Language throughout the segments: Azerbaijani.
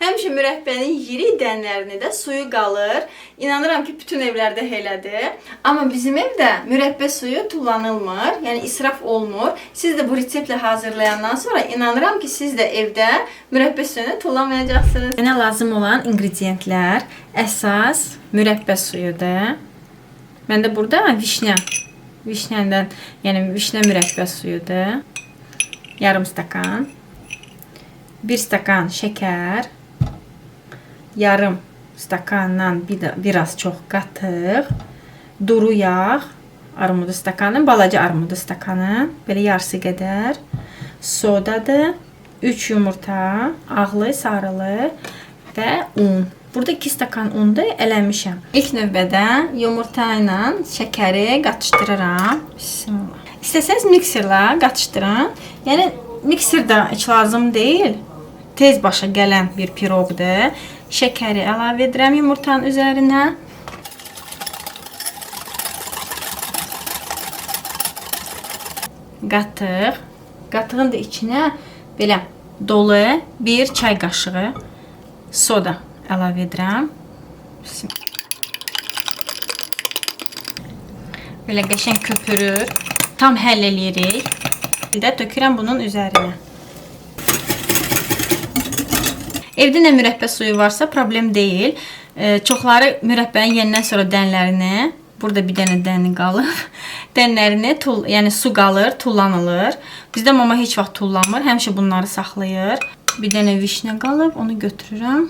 Həmişə mürəbbənin yiri dənlərini də suyu qalır. İnanıram ki, bütün evlərdə elədir. Amma bizim evdə mürəbbə suyu tullanılmır, yəni israf olmur. Siz də bu reseptlə hazırlayandan sonra inanıram ki, siz də evdə mürəbbə suyunu tullanmayacaqsınız. Mənə lazım olan ingrediyentlər əsas mürəbbə suyudur. Məndə burada vişnədən, yəni vişnə mürəbbə suyudur. Yarım stakan. 1 stakan şəkər. Yarım stakandan biraz çox qatıq. Duru yağ. Armudu stakanı, balaca armudu stakanı. Belə yarısı qədər. Sodadır. 3 yumurta. Ağlı, sarılı və un. Burada 2 stakan unda eləmişəm. İlk növbədə yumurta ilə şəkəri qatışdırıram. Bismillah. İstəsəniz mikserlə qatışdırın. Yəni mikser də heç lazım deyil. Tez başa gələn bir piroqdur. Şəkəri əlavə edirəm yumurtanın üzərinə. Qatıq. Qatığın da içinə belə dolu 1 çay qaşığı soda əlavə edirəm. Belə qəşəng köpürür. Tam həll eləyirik. Bir də tökürəm bunun üzərinə. Evdə nə mürəbbə suyu varsa problem deyil. Çoxları mürəbbənin yenidən sonra dənlərini, burada bir dənə dəni qalıb, dənlərini yəni su qalır, tullanılır. Bizdə mama heç vaxt tullanmır, həmişə bunları saxlayır. Bir dənə vişnə qalıb, onu götürürəm.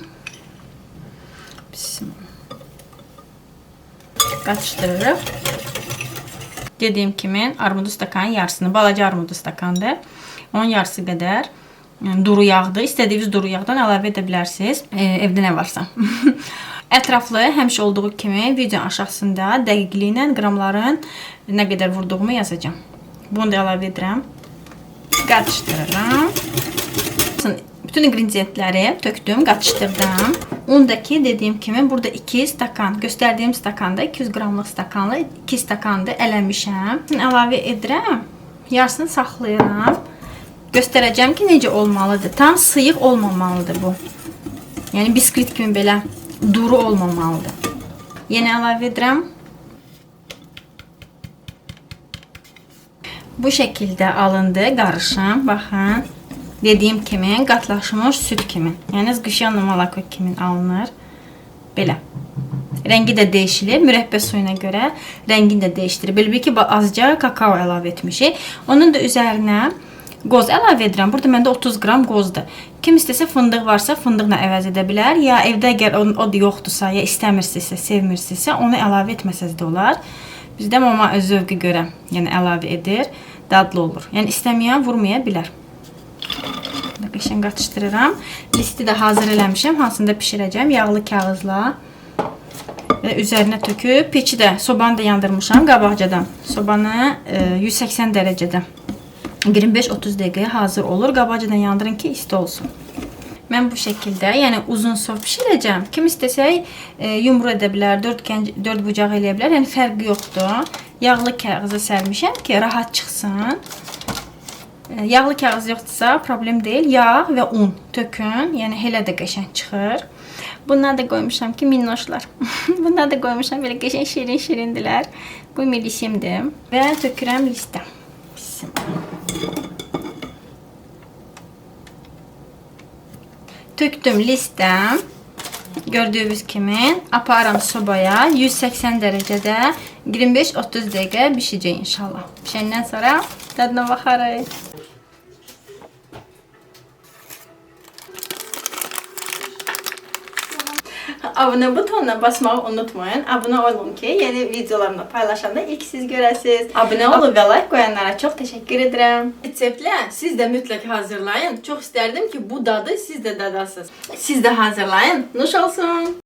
Qaçdırırıq. Dediyim kimi armudu stakanın yarısını, balaca armudu stakandır. Onun yarısı qədər duru yağdır. İstədiyiniz duru yağdan əlavə edə bilərsiniz. Evdə nə varsa. Ətraflı həmişə olduğu kimi video aşağısında dəqiqliklə qramların nə qədər vurduğumu yazacağım. Bunu da əlavə edirəm. Qatışdırıram. Bütün ingrediyentləri tökdüm, qatışdırdım. Undakı dediyim kimi burada 2 stakan, göstərdiyim stakanda 200 qramlıq stakanla 2 stakandır eləmişəm. Əlavə edirəm. Yarısını saxlayıram. Göstərəcəm ki, necə olmalıdır. Tam sıyıq olmamalıdır bu. Yəni biskvit kimi belə duru olmamalıdır. Yenə əlavə edirəm. Bu şəkildə alındı qarışım. Baxın. Dediyim kimi qatlaşmış süt kimi. Yəni zqışyanlı molako kimi alınır. Belə. Rəngi də dəyişilir. Mürəbbə suyuna görə rəngini də dəyişdirir. Belə ki, azca kakao əlavə etmişik. Onun da üzərinə qoz əlavə edirəm. Burada məndə 30 qram qozdur. Kim istəsə fındıq varsa fındıqla əvəz edə bilər. Ya evdə əgər o da yoxdursa, ya istəmirsinizsə, sevmirsinizsə, onu əlavə etməsəz də olar. Bizdə mama öz zövqə görə yəni əlavə edir. Dadlı olur. Yəni istəməyən vurmaya bilər. Qəşəng qatışdırıram. Listi də hazır eləmişəm. Hansında bişirəcəm. Yağlı kağızla və üzərinə töküb peçi də sobanı da yandırmışam qabaqcadan. Sobanı 180 dərəcədə 25-30 dəqiqəyə hazır olur. Qabaqcadan yandırın ki, isti olsun. Mən bu şəkildə, yəni uzun sov bişirəcəm. Kim istəsək yumru edə bilər, 4 bucaq eləyə bilər. Yəni fərqi yoxdur. Yağlı kağıza sərmişəm ki, rahat çıxsın. Yağlı kağız yoxdursa problem deyil. Yağ və un tökün. Yəni elə də qəşəng çıxır. Bunları da qoymuşam ki, minnoşlar. Bunları da qoymuşam, belə qəşəng şirin-şirindilər. Bu milisimdir. Və tökürəm listə. Tökdüm listəm. Gördüyünüz kimi aparam sobaya 180 dərəcədə 25-30 dəqiqə bişəcək inşallah. Bişəndən sonra dadına baxarıq. Abunə butonuna basmağı unutmayın. Abunə olun ki, yeni videolarımda paylaşanda ilk siz görəsiniz. Abunə olun və like qoyanlara çox təşəkkür edirəm. Reseptlə siz də mütləq hazırlayın. Çox istərdim ki, bu dadı siz də dadasınız. Siz də hazırlayın. Nuş olsun.